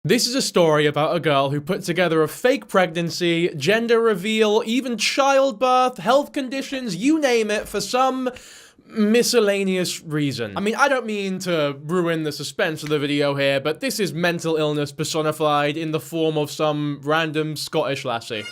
This is a story about a girl who put together a fake pregnancy, gender reveal, even childbirth, health conditions, you name it, for some miscellaneous reason. I mean, I don't mean to ruin the suspense of the video here, but this is mental illness personified in the form of some random Scottish lassie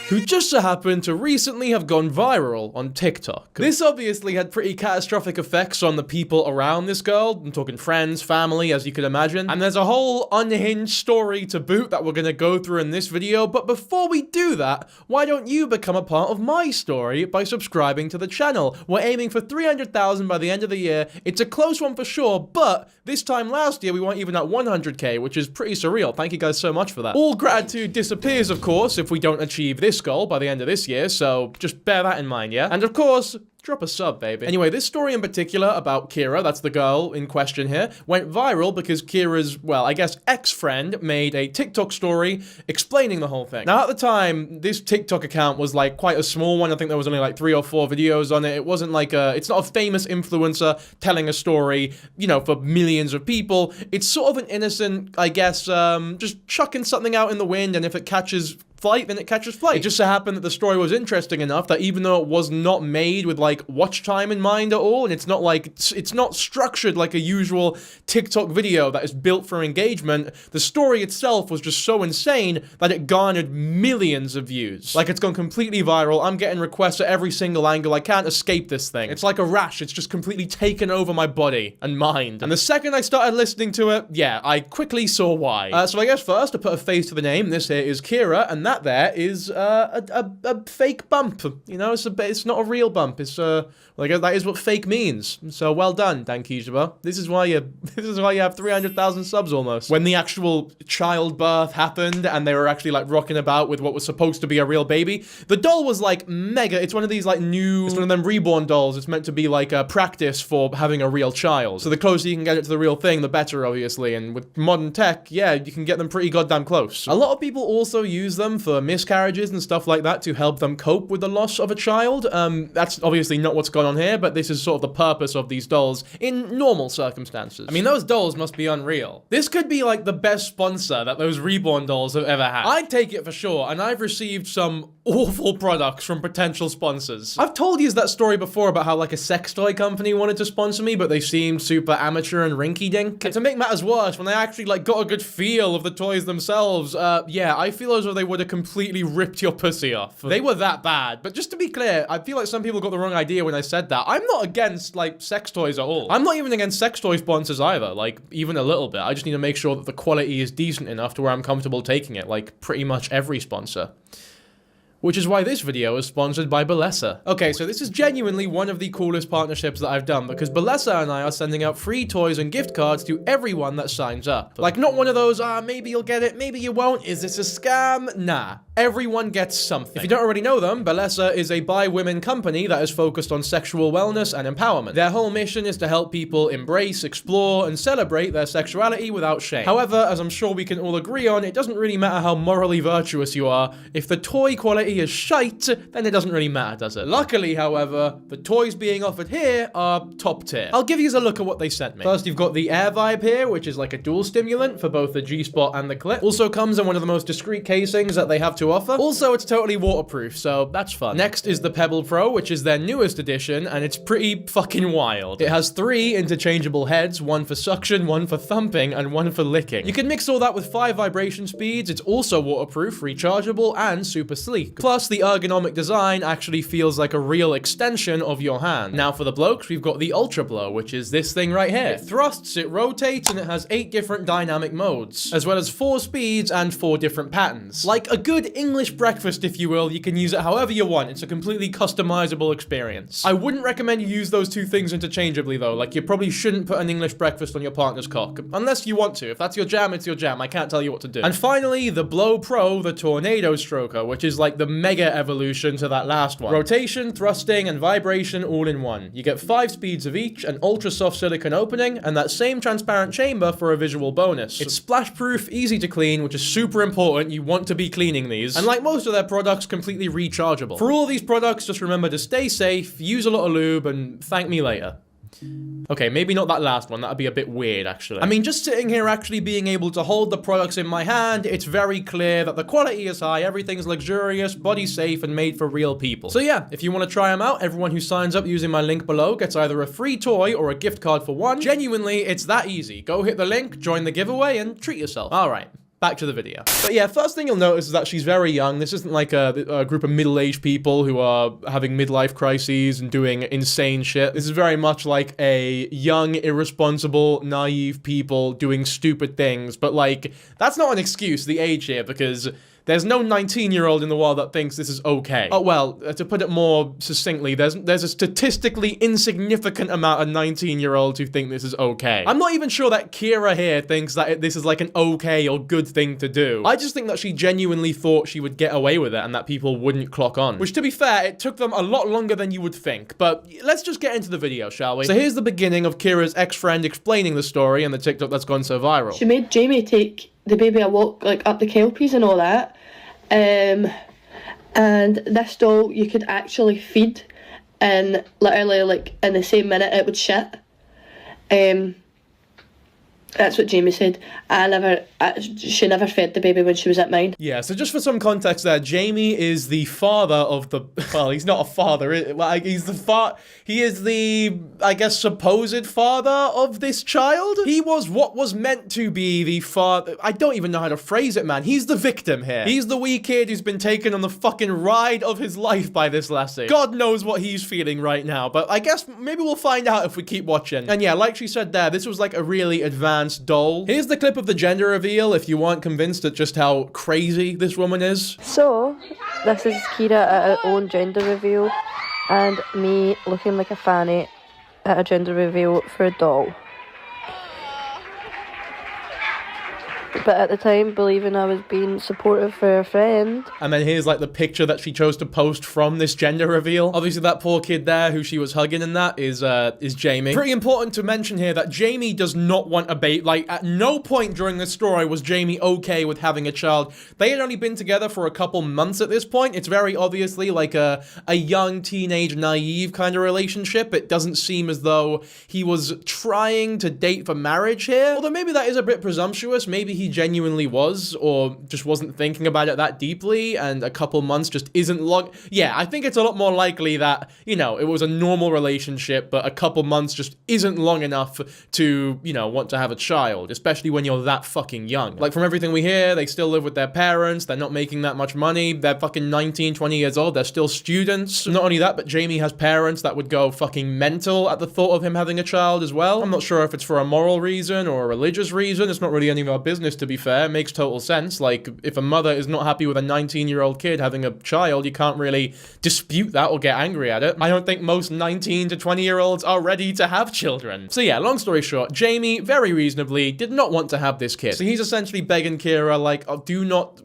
who just so happened to recently have gone viral on TikTok. This obviously had pretty catastrophic effects on the people around this girl. I'm talking friends, family, as you can imagine. And there's a whole unhinged story to boot that we're gonna go through in this video, but before we do that, why don't you become a part of my story by subscribing to the channel? We're aiming for 300,000 by the end of the year. It's a close one for sure, but this time last year we weren't even at 100k, which is pretty surreal. Thank you guys so much for that. All gratitude disappears, of course, if we don't achieve this goal by the end of this year, so just bear that in mind, yeah? And of course, drop a sub, baby. Anyway, this story in particular about Kira, that's the girl in question here, went viral because Kira's, well, I guess ex-friend made a TikTok story explaining the whole thing. Now, at the time, this TikTok account was like quite a small one. I think there was only like 3 or 4 videos on it. It wasn't like it's not a famous influencer telling a story, you know, for millions of people. It's sort of an innocent, I guess, just chucking something out in the wind, and if it catches flight, then it catches flight. It just so happened that the story was interesting enough that even though it was not made with like watch time in mind at all, and it's not like, it's not structured like a usual TikTok video that is built for engagement, the story itself was just so insane that it garnered millions of views. Like, it's gone completely viral. I'm getting requests at every single angle. I can't escape this thing. It's like a rash. It's just completely taken over my body and mind. And the second I started listening to it, yeah, I quickly saw why. So I guess first, to put a face to the name, this here is Kira, and that there is a fake bump. You know, it's not a real bump. It's like, that is what fake means. So well done, Dan Kijaba. This is why you have 300,000 subs almost. When the actual childbirth happened and they were actually like rocking about with what was supposed to be a real baby, the doll was like mega. It's one of these like new, it's one of them reborn dolls. It's meant to be like a practice for having a real child. So the closer you can get it to the real thing, the better, obviously. And with modern tech, yeah, you can get them pretty goddamn close. A lot of people also use them for miscarriages and stuff like that to help them cope with the loss of a child. That's obviously not what's going on here, but this is sort of the purpose of these dolls in normal circumstances. I mean, those dolls must be unreal. This could be like the best sponsor that those reborn dolls have ever had. I'd take it for sure, and I've received some awful products from potential sponsors. I've told you that story before about how like a sex toy company wanted to sponsor me, but they seemed super amateur and rinky-dink. And to make matters worse, when they actually like got a good feel of the toys themselves, yeah, I feel as though they would have completely ripped your pussy off. They were that bad. But just to be clear, I feel like some people got the wrong idea when I said that. I'm not against like sex toys at all. I'm not even against sex toy sponsors either, like even a little bit. I just need to make sure that the quality is decent enough to where I'm comfortable taking it, like pretty much every sponsor. Which is why this video is sponsored by Bellesa. Okay, so this is genuinely one of the coolest partnerships that I've done, because Bellesa and I are sending out free toys and gift cards to everyone that signs up. Like, not one of those, maybe you'll get it, maybe you won't, is this a scam? Nah. Everyone gets something. If you don't already know them, Bellesa is a bi-women company that is focused on sexual wellness and empowerment. Their whole mission is to help people embrace, explore, and celebrate their sexuality without shame. However, as I'm sure we can all agree on, it doesn't really matter how morally virtuous you are. If the toy quality is shite, then it doesn't really matter, does it? Luckily, however, the toys being offered here are top tier. I'll give you a look at what they sent me. First, you've got the Air Vibe here, which is like a dual stimulant for both the G-spot and the clit. Also comes in one of the most discreet casings that they have to offer. Also, it's totally waterproof, so that's fun. Next is the Pebble Pro, which is their newest edition, and it's pretty fucking wild. It has 3 interchangeable heads, one for suction, one for thumping, and one for licking. You can mix all that with 5 vibration speeds. It's also waterproof, rechargeable, and super sleek. Plus, the ergonomic design actually feels like a real extension of your hand. Now for the blokes, we've got the Ultra Blow, which is this thing right here. It thrusts, it rotates, and it has 8 different dynamic modes, as well as 4 speeds and 4 different patterns. Like a good English breakfast, if you will, you can use it however you want. It's a completely customizable experience. I wouldn't recommend you use those 2 things interchangeably though. Like, you probably shouldn't put an English breakfast on your partner's cock. Unless you want to. If that's your jam, it's your jam. I can't tell you what to do. And finally, the Blow Pro, the Tornado Stroker, which is like the mega evolution to that last one. Rotation, thrusting, and vibration all in one. You get 5 speeds of each, an ultra soft silicone opening, and that same transparent chamber for a visual bonus. It's splash proof, easy to clean, which is super important. You want to be cleaning these. And like most of their products, completely rechargeable. For all these products, just remember to stay safe, use a lot of lube, and thank me later. Okay, maybe not that last one. That'd be a bit weird, actually. I mean, just sitting here actually being able to hold the products in my hand, it's very clear that the quality is high, everything's luxurious, body safe, and made for real people. So yeah, if you want to try them out, everyone who signs up using my link below gets either a free toy or a gift card for one. Genuinely, it's that easy. Go hit the link, join the giveaway, and treat yourself. All right. Back to the video. But yeah, first thing you'll notice is that she's very young. This isn't like a group of middle-aged people who are having midlife crises and doing insane shit. This is very much like a young, irresponsible, naive people doing stupid things. But like, that's not an excuse, the age here, because there's no 19-year-old in the world that thinks this is okay. Oh, well, to put it more succinctly, there's a statistically insignificant amount of 19-year-olds who think this is okay. I'm not even sure that Kira here thinks that this is like an okay or good thing to do. I just think that she genuinely thought she would get away with it and that people wouldn't clock on. Which, to be fair, it took them a lot longer than you would think. But let's just get into the video, shall we? So here's the beginning of Kira's ex-friend explaining the story and the TikTok that's gone so viral. She made Jamie take the baby a walk, like, up the kelpies and all that. And this doll you could actually feed, and literally, like, in the same minute it would shit. That's what Jamie said. She never fed the baby when she was at mine. Yeah, so just for some context there, Jamie is the father of the, well, he's not a father, he is the, I guess, supposed father of this child? He was what was meant to be the father, I don't even know how to phrase it, man. He's the victim here. He's the wee kid who's been taken on the fucking ride of his life by this lassie. God knows what he's feeling right now, but I guess maybe we'll find out if we keep watching. And yeah, like she said there, this was like a really advanced doll. Here's the clip of the gender reveal if you weren't convinced at just how crazy this woman is. So, this is Kira at her own gender reveal, and me looking like a fanny at a gender reveal for a doll. But at the time, believing I was being supportive for a friend. And then here's like the picture that she chose to post from this gender reveal. Obviously that poor kid there who she was hugging and that is Jamie. Pretty important to mention here that Jamie does not want a baby. Like, at no point during this story was Jamie okay with having a child. They had only been together for a couple months at this point. It's very obviously like a young, teenage, naive kind of relationship. It doesn't seem as though he was trying to date for marriage here. Although maybe that is a bit presumptuous. Maybe he genuinely was, or just wasn't thinking about it that deeply, and a couple months just isn't long. Yeah, I think it's a lot more likely that, you know, it was a normal relationship, but a couple months just isn't long enough to, you know, want to have a child, especially when you're that fucking young. Like, from everything we hear, they still live with their parents, they're not making that much money, they're fucking 19, 20 years old, they're still students. Not only that, but Jamie has parents that would go fucking mental at the thought of him having a child as well. I'm not sure if it's for a moral reason or a religious reason. It's not really any of our business, to be fair. It makes total sense. Like, if a mother is not happy with a 19-year-old kid having a child, you can't really dispute that or get angry at it. I don't think most 19 to 20-year-olds are ready to have children. So yeah, long story short, Jamie, very reasonably, did not want to have this kid. So he's essentially begging Kira, like, oh,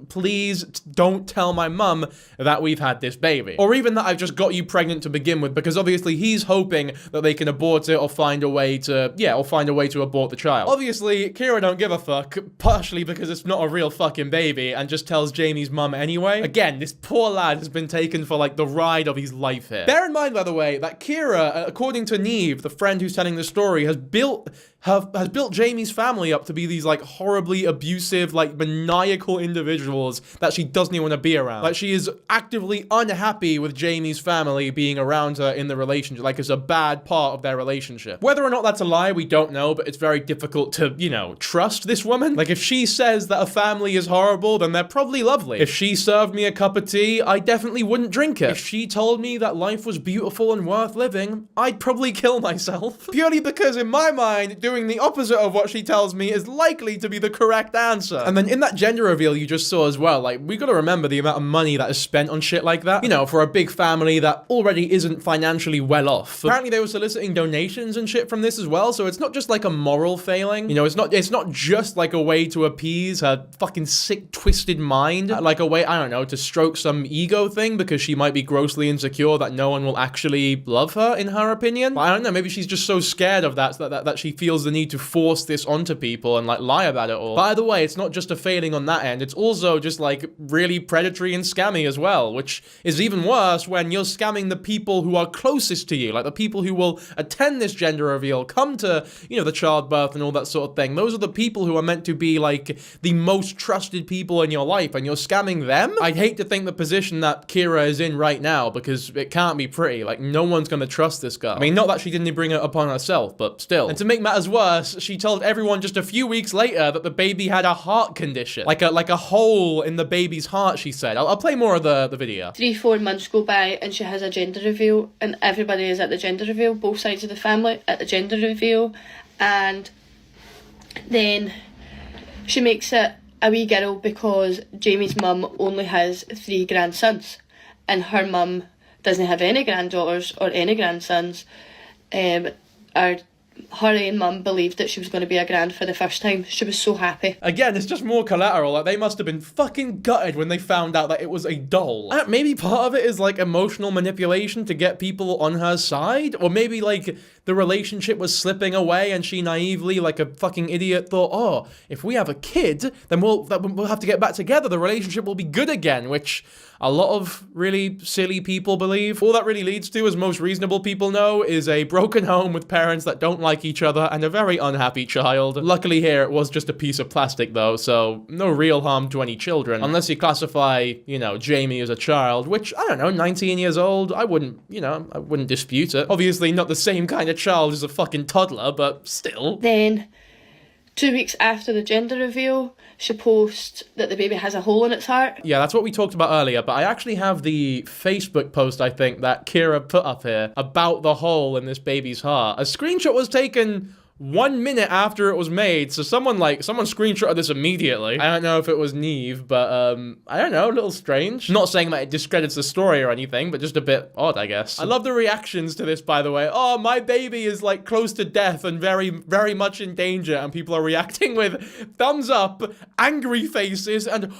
please don't tell my mum that we've had this baby. Or even that I've just got you pregnant to begin with, because obviously he's hoping that they can abort it or find a way to, abort the child. Obviously, Kira don't give a fuck, partially because it's not a real fucking baby, and just tells Jamie's mum anyway. Again, this poor lad has been taken for, like, the ride of his life here. Bear in mind, by the way, that Kira, according to Neve, the friend who's telling the story, has built Jamie's family up to be these, like, horribly abusive, like, maniacal individuals that she doesn't even want to be around. Like, she is actively unhappy with Jamie's family being around her in the relationship. Like, it's a bad part of their relationship. Whether or not that's a lie, we don't know, but it's very difficult to, you know, trust this woman. Like, if she says that a family is horrible, then they're probably lovely. If she served me a cup of tea, I definitely wouldn't drink it. If she told me that life was beautiful and worth living, I'd probably kill myself. Purely because, in my mind, doing the opposite of what she tells me is likely to be the correct answer. And then in that gender reveal you just saw as well, like, we gotta remember the amount of money that is spent on shit like that. You know, for a big family that already isn't financially well off. Apparently they were soliciting donations and shit from this as well, so it's not just like a moral failing. You know, it's not just like a way to appease her fucking sick, twisted mind. Like a way, I don't know, to stroke some ego thing because she might be grossly insecure that no one will actually love her, in her opinion. But I don't know, maybe she's just so scared of that that she feels feels the need to force this onto people and like lie about it all. By the way, it's not just a failing on that end, it's also just like really predatory and scammy as well, which is even worse when you're scamming the people who are closest to you, like the people who will attend this gender reveal, come to, you know, the childbirth and all that sort of thing. Those are the people who are meant to be like the most trusted people in your life, and you're scamming them? I'd hate to think the position that Kira is in right now, because it can't be pretty. Like, no one's gonna trust this girl. I mean, not that she didn't bring it upon herself, but still. And to make matters worse, she told everyone just a few weeks later that the baby had a heart condition. Like a hole in the baby's heart, she said. I'll play more of the video. 3-4 months go by and she has a gender reveal, and everybody is at the gender reveal, both sides of the family at the gender reveal, and then she makes it a wee girl because Jamie's mum only has 3 grandsons and her mum doesn't have any granddaughters or any grandsons. Her own mum believed that she was going to be a grand for the first time. She was so happy. Again, it's just more collateral. Like, they must have been fucking gutted when they found out that it was a doll. Maybe part of it is like emotional manipulation to get people on her side, or maybe like the relationship was slipping away and she naively, like a fucking idiot, thought, oh, if we have a kid, then we'll have to get back together. The relationship will be good again, which a lot of really silly people believe. All that really leads to, as most reasonable people know, is a broken home with parents that don't like each other and a very unhappy child. Luckily here, it was just a piece of plastic though, so no real harm to any children. Unless you classify, you know, Jamie as a child, which, I don't know, 19 years old, I wouldn't dispute it. Obviously not the same kind of child as a fucking toddler, but still. Then, 2 weeks after the gender reveal, she posts that the baby has a hole in its heart. Yeah, that's what we talked about earlier, but I actually have the Facebook post, I think, that Kira put up here about the hole in this baby's heart. A screenshot was taken 1 minute after it was made, so someone screenshotted this immediately. I don't know if it was Neve, but I don't know, a little strange. Not saying that it discredits the story or anything, but just a bit odd, I guess. I love the reactions to this, by the way. Oh, my baby is like close to death and very, very much in danger, and people are reacting with thumbs up, angry faces, and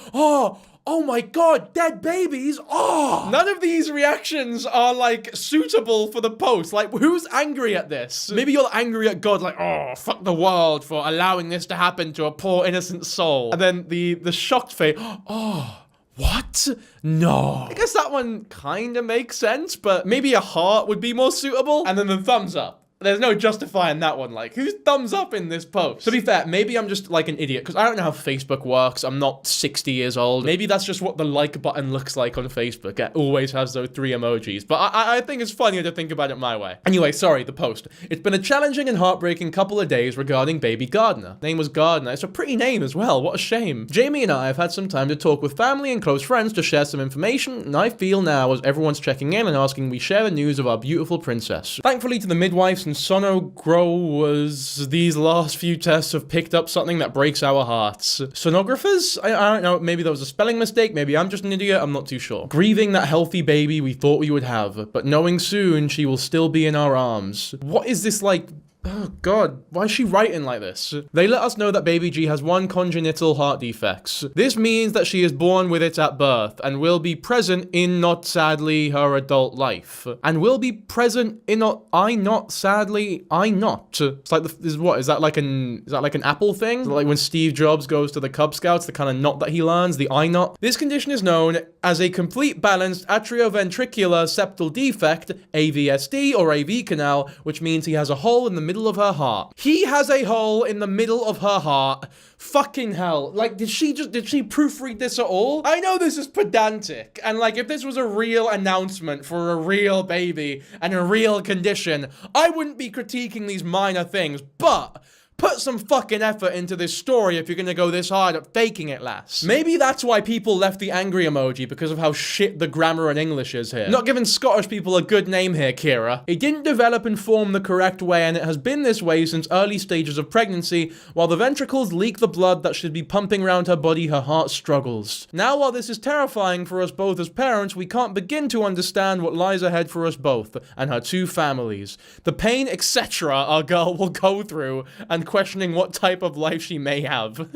oh my god, dead babies! Oh! None of these reactions are, like, suitable for the post. Like, who's angry at this? Maybe you're angry at God, like, oh, fuck the world for allowing this to happen to a poor innocent soul. And then the shocked face, oh, what? No. I guess that one kinda makes sense, but maybe a heart would be more suitable. And then the thumbs up. There's no justifying that one. Like, who's thumbs up in this post? To be fair, maybe I'm just like an idiot, because I don't know how Facebook works. I'm not 60 years old. Maybe that's just what the like button looks like on Facebook. It always has those 3 emojis. But I think it's funnier to think about it my way. Anyway, sorry, the post. It's been a challenging and heartbreaking couple of days regarding baby Gardner. Name was Gardner. It's a pretty name as well. What a shame. Jamie and I have had some time to talk with family and close friends to share some information, and I feel now, as everyone's checking in and asking, we share the news of our beautiful princess. Thankfully to the midwives and sonogrowers, these last few tests have picked up something that breaks our hearts. Sonographers? I don't know, maybe there was a spelling mistake, maybe I'm just an idiot, I'm not too sure. Grieving that healthy baby we thought we would have, but knowing soon she will still be in our arms. What is this like? Oh god, why is she writing like this? They let us know that baby G has 1 congenital heart defects. This means that she is born with it at birth and will be present in not sadly her adult life. And will be present in not I not sadly I not. It's like is that like an Apple thing? Like when Steve Jobs goes to the Cub Scouts, the kind of knot that he learns, the I not. This condition is known as a complete balanced atrioventricular septal defect, AVSD or AV canal, which means he has a hole in the middle of her heart. He has a hole in the middle of her heart. Fucking hell. Like, did she proofread this at all? I know this is pedantic, and like, if this was a real announcement for a real baby and a real condition, I wouldn't be critiquing these minor things, but put some fucking effort into this story if you're gonna go this hard at faking it, lass. Maybe that's why people left the angry emoji, because of how shit the grammar and English is here. Not giving Scottish people a good name here, Kira. It didn't develop and form the correct way, and it has been this way since early stages of pregnancy. While the ventricles leak the blood that should be pumping around her body, her heart struggles. Now, while this is terrifying for us both as parents, we can't begin to understand what lies ahead for us both and her 2 families. The pain, etc. our girl will go through, and questioning what type of life she may have.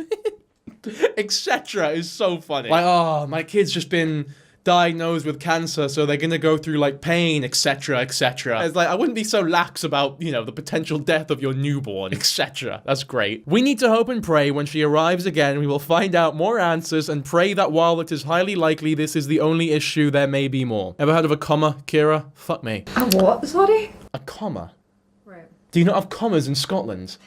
Etc. is so funny. Like, oh, my kid's just been diagnosed with cancer, so they're gonna go through like pain, etc., etc. It's like, I wouldn't be so lax about, you know, the potential death of your newborn, etc. That's great. We need to hope and pray when she arrives again, we will find out more answers and pray that while it is highly likely this is the only issue, there may be more. Ever heard of a comma, Kira? Fuck me. A what? Sorry? A comma? Right. Do you not have commas in Scotland?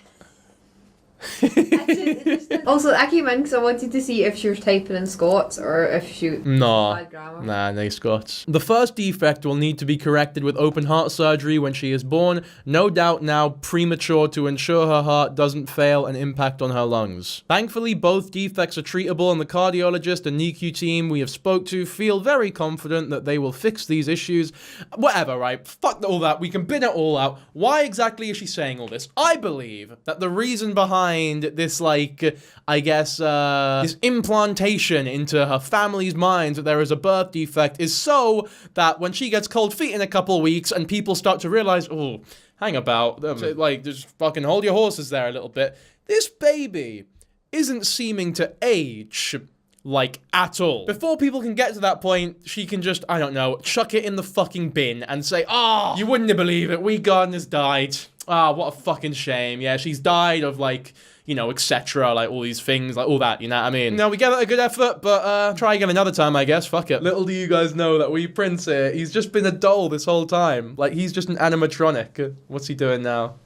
Also, I came in because I wanted to see if she was typing in Scots or if she No. bad grammar. Nah, no Scots. The first defect will need to be corrected with open heart surgery when she is born. No doubt now premature to ensure her heart doesn't fail and impact on her lungs. Thankfully, both defects are treatable, and the cardiologist and NICU team we have spoke to feel very confident that they will fix these issues. Whatever, right? Fuck all that. We can bin it all out. Why exactly is she saying all this? I believe that the reason behind this, like, I guess, this implantation into her family's minds that there is a birth defect is so that when she gets cold feet in a couple weeks and people start to realize, oh, hang about, like, just fucking hold your horses there a little bit. This baby isn't seeming to age, like, at all. Before people can get to that point, she can just, I don't know, chuck it in the fucking bin and say, oh, you wouldn't believe it, we gardeners died. Ah, what a fucking shame. Yeah, she's died of, like, you know, etc., like, all these things, like, all that, you know what I mean? Now, we gave it a good effort, but, try again another time, I guess, fuck it. Little do you guys know that we Prince here, he's just been a doll this whole time. Like, he's just an animatronic. What's he doing now?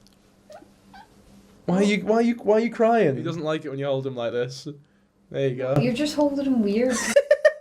Why are you crying? He doesn't like it when you hold him like this. There you go. You're just holding him weird.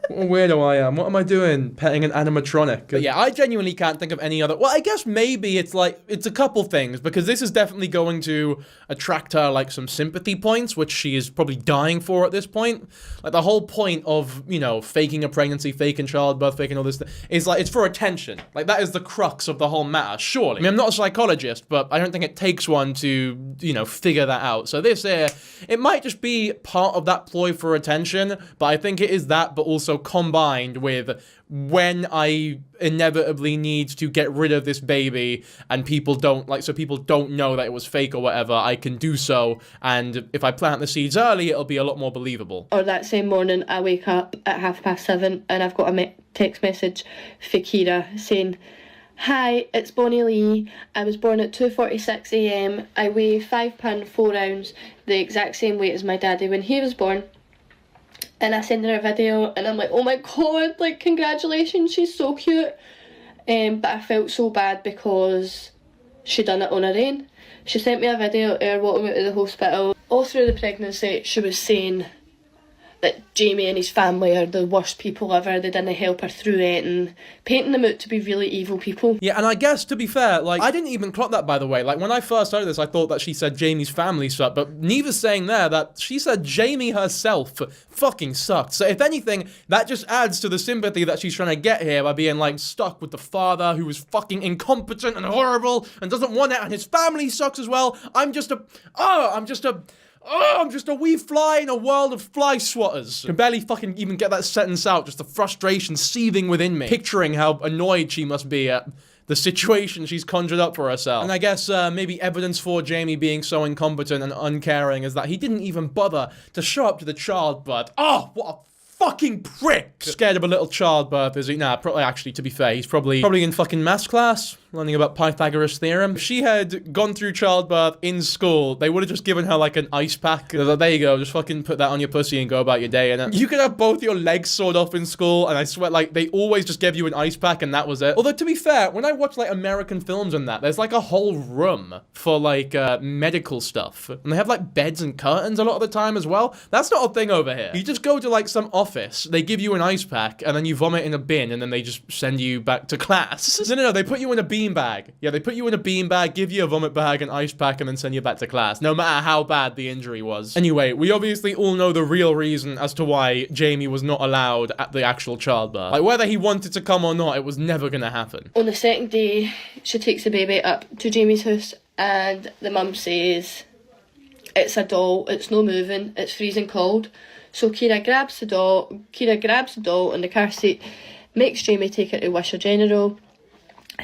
What a weirdo I am. What am I doing? Petting an animatronic. But yeah, I genuinely can't think of any other... Well, I guess maybe it's like... It's a couple things, because this is definitely going to attract her, like, some sympathy points, which she is probably dying for at this point. Like, the whole point of, you know, faking a pregnancy, faking childbirth, faking all this is, like, it's for attention. Like, that is the crux of the whole matter, surely. I mean, I'm not a psychologist, but I don't think it takes one to, you know, figure that out. So this here, it might just be part of that ploy for attention, but I think it is that, but also combined with when I inevitably need to get rid of this baby and people don't, like, so people don't know that it was fake or whatever, I can do so, and if I plant the seeds early, it'll be a lot more believable. Or that same morning, I wake up at 7:30 and I've got a text message for Kira saying, "Hi, it's Bonnie Lee. I was born at 2:46 a.m. I weigh 5 pound 4 ounce, the exact same weight as my daddy when he was born." And I send her a video and I'm like, oh my god, like, congratulations, she's so cute. But I felt so bad because she done it on her own. She sent me a video of her walking out of the hospital. All through the pregnancy, she was saying that Jamie and his family are the worst people ever, they didn't help her through it, and painting them out to be really evil people. Yeah, and I guess, to be fair, like, I didn't even clock that, by the way. Like, when I first heard this, I thought that she said Jamie's family sucked, but Neva's saying there that she said Jamie herself fucking sucked. So if anything, that just adds to the sympathy that she's trying to get here by being, like, stuck with the father who is fucking incompetent and horrible and doesn't want it, and his family sucks as well. I'm just a wee fly in a world of fly swatters. Can barely fucking even get that sentence out, just the frustration seething within me. Picturing how annoyed she must be at the situation she's conjured up for herself. And I guess maybe evidence for Jamie being so incompetent and uncaring is that he didn't even bother to show up to the childbirth. Oh, what a fucking prick! Scared of a little childbirth, is he? Nah, probably, actually, to be fair, he's probably in fucking maths class, learning about Pythagoras' theorem. If she had gone through childbirth in school, they would have just given her, like, an ice pack. They're like, there you go, just fucking put that on your pussy and go about your day, innit? You could have both your legs sawed off in school, and I swear, like, they always just gave you an ice pack and that was it. Although, to be fair, when I watch, like, American films and that, there's, like, a whole room for, like, medical stuff. And they have, like, beds and curtains a lot of the time as well. That's not a thing over here. You just go to, like, some office, they give you an ice pack, and then you vomit in a bin, and then they just send you back to class. No, they put you in a beanbag. Yeah, they put you in a beanbag, give you a vomit bag, an ice pack, and then send you back to class, no matter how bad the injury was. Anyway, we obviously all know the real reason as to why Jamie was not allowed at the actual childbirth. Like, whether he wanted to come or not, it was never gonna happen. On the second day, she takes the baby up to Jamie's house, and the mum says, it's a doll, it's no moving, it's freezing cold. So Kira grabs the doll in the car seat, makes Jamie take her to Wisher General,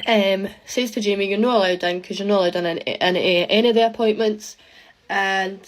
says to Jamie, you're not allowed in because you're not allowed in any of the appointments, and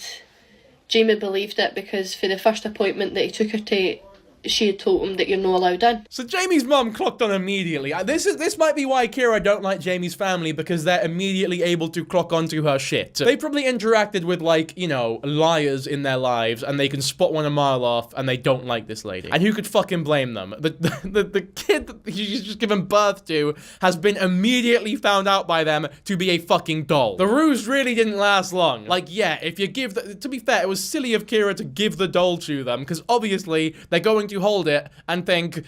Jamie believed it because for the first appointment that he took her to she had told him that you're not allowed in. So Jamie's mum clocked on immediately. This might be why Kira don't like Jamie's family, because they're immediately able to clock onto her shit. They probably interacted with, like, you know, liars in their lives, and they can spot one a mile off, and they don't like this lady. And who could fucking blame them? The kid that she's just given birth to has been immediately found out by them to be a fucking doll. The ruse really didn't last long. Like, yeah, if you give to be fair, it was silly of Kira to give the doll to them, because obviously they're going to hold it and think,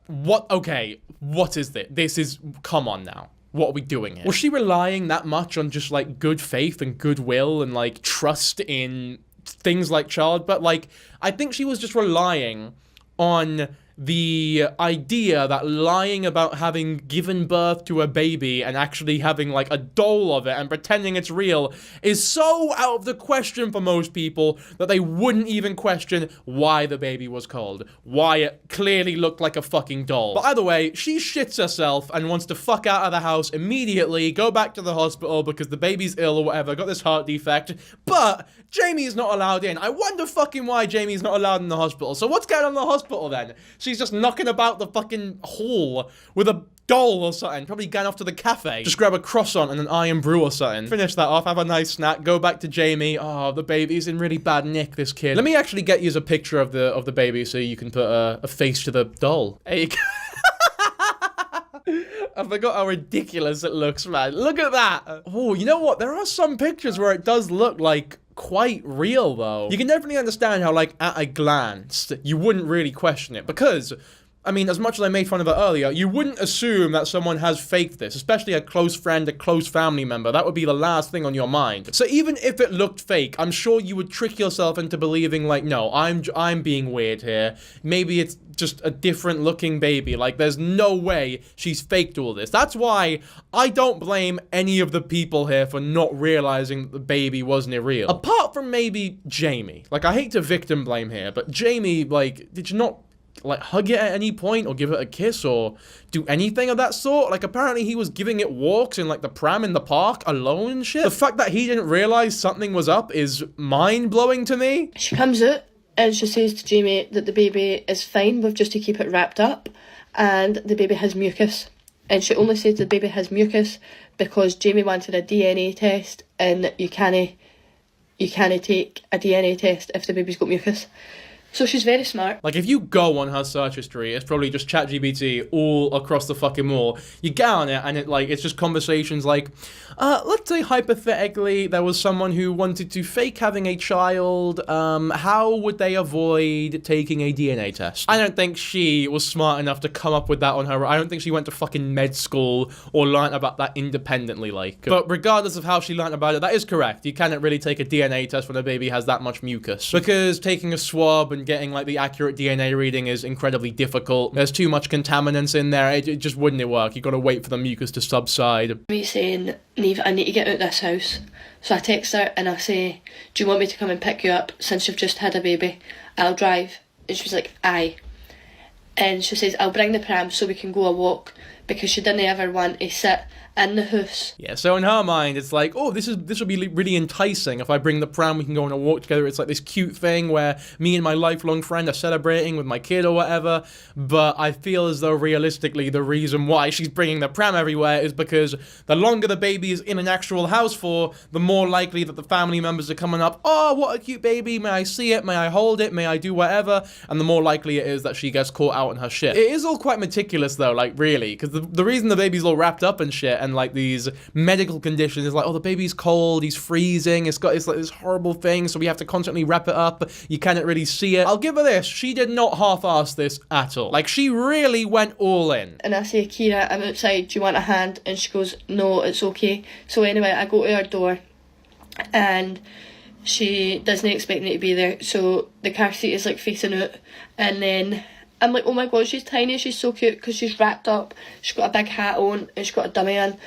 what is this? This is, come on now. What are we doing here? Was she relying that much on just, like, good faith and goodwill and, like, trust in things like childbirth? Like, I think she was just relying on the idea that lying about having given birth to a baby and actually having, like, a doll of it and pretending it's real is so out of the question for most people that they wouldn't even question why the baby was cold, why it clearly looked like a fucking doll. But either way, she shits herself and wants to fuck out of the house immediately, go back to the hospital because the baby's ill or whatever, got this heart defect, but Jamie's not allowed in. I wonder fucking why Jamie's not allowed in the hospital. So what's going on in the hospital then? She's just knocking about the fucking hall with a doll or something. Probably going off to the cafe. Just grab a croissant and an iron brew or something. Finish that off, have a nice snack, go back to Jamie. Oh, the baby's in really bad nick, this kid. Let me actually get you a picture of the baby so you can put a face to the doll. There you go. I forgot how ridiculous it looks, man. Look at that. Oh, you know what? There are some pictures where it does look like quite real, though. You can definitely understand how, like, at a glance, you wouldn't really question it, because I mean, as much as I made fun of it earlier, you wouldn't assume that someone has faked this, especially a close friend, a close family member. That would be the last thing on your mind. So even if it looked fake, I'm sure you would trick yourself into believing, like, no, I'm being weird here. Maybe it's just a different looking baby. Like, there's no way she's faked all this. That's why I don't blame any of the people here for not realizing that the baby wasn't real. Apart from maybe Jamie. Like, I hate to victim blame here, but Jamie, like, did you not, like, hug it at any point or give it a kiss or do anything of that sort? Like, apparently he was giving it walks in, like, the pram in the park alone and shit. The fact that he didn't realize something was up is mind-blowing to me. She comes out and she says to Jamie that the baby is fine with just to keep it wrapped up, and the baby has mucus. And she only says the baby has mucus because Jamie wanted a DNA test, and you can't take a DNA test if the baby's got mucus. So she's very smart. Like, if you go on her search history, it's probably just ChatGPT all across the fucking wall. You get on it, and it's just conversations like, let's say hypothetically there was someone who wanted to fake having a child. How would they avoid taking a DNA test? I don't think she was smart enough to come up with that on her. I don't think she went to fucking med school or learned about that independently, like. But regardless of how she learned about it, that is correct. You cannot really take a DNA test when a baby has that much mucus. Because taking a swab and getting, like, the accurate DNA reading is incredibly difficult. There's too much contaminants in there. It just wouldn't work. You gotta wait for the mucus to subside. Me saying, Neve, I need to get out of this house. So I text her and I say, do you want me to come and pick you up since you've just had a baby? I'll drive. And she was like, aye. And she says, I'll bring the pram so we can go a walk, because she didn't ever want to sit in the house. Yeah, so in her mind, it's like, oh, this will be really enticing. If I bring the pram, we can go on a walk together. It's like this cute thing where me and my lifelong friend are celebrating with my kid or whatever. But I feel as though realistically, the reason why she's bringing the pram everywhere is because the longer the baby is in an actual house for, the more likely that the family members are coming up, oh, what a cute baby, may I see it, may I hold it, may I do whatever, and the more likely it is that she gets caught out in her shit. It is all quite meticulous though, like, really, because the reason the baby's all wrapped up and shit, and, like, these medical conditions is like, oh, the baby's cold, he's freezing, it's like this horrible thing, so we have to constantly wrap it up, you cannot really see it. I'll give her this, she did not half-ass this at all. Like, she really went all in. And I say, Kira, I'm outside, do you want a hand? And she goes, no, it's okay. So anyway, I go to her door, and she doesn't expect me to be there, so the car seat is, like, facing out, and then I'm like, oh my god, she's tiny, she's so cute, because she's wrapped up, she's got a big hat on, and she's got a dummy on,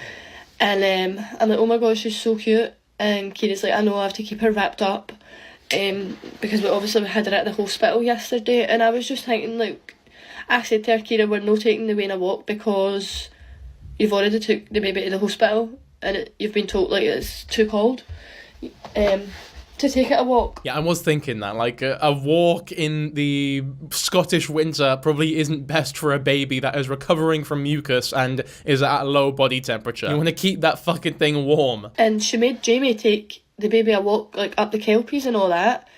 and I'm like, oh my god, she's so cute, and Kira's like, I know, I have to keep her wrapped up, because we had her at the hospital yesterday, and I was just thinking, like, I said to her, Kira, we're not taking the way on a walk, because you've already took the baby to the hospital, and you've been told, like, it's too cold, to take it a walk. Yeah, I was thinking that, like, a walk in the Scottish winter probably isn't best for a baby that is recovering from mucus and is at a low body temperature. You want to keep that fucking thing warm. And she made Jamie take the baby a walk, like, up the kelpies and all that.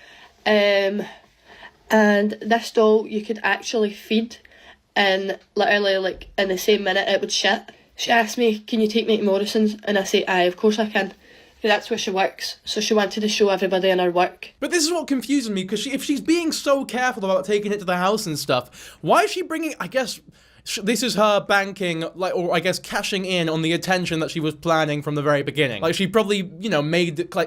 And this doll you could actually feed, and literally, like, in the same minute it would shit. She asked me, can you take me to Morrison's? And I say, aye, of course I can. That's where she works, so she wanted to show everybody in her work. But this is what confuses me, because if she's being so careful about taking it to the house and stuff, why is she bringing, I guess, this is her banking, like, or I guess cashing in on the attention that she was planning from the very beginning. Like, she probably, you know,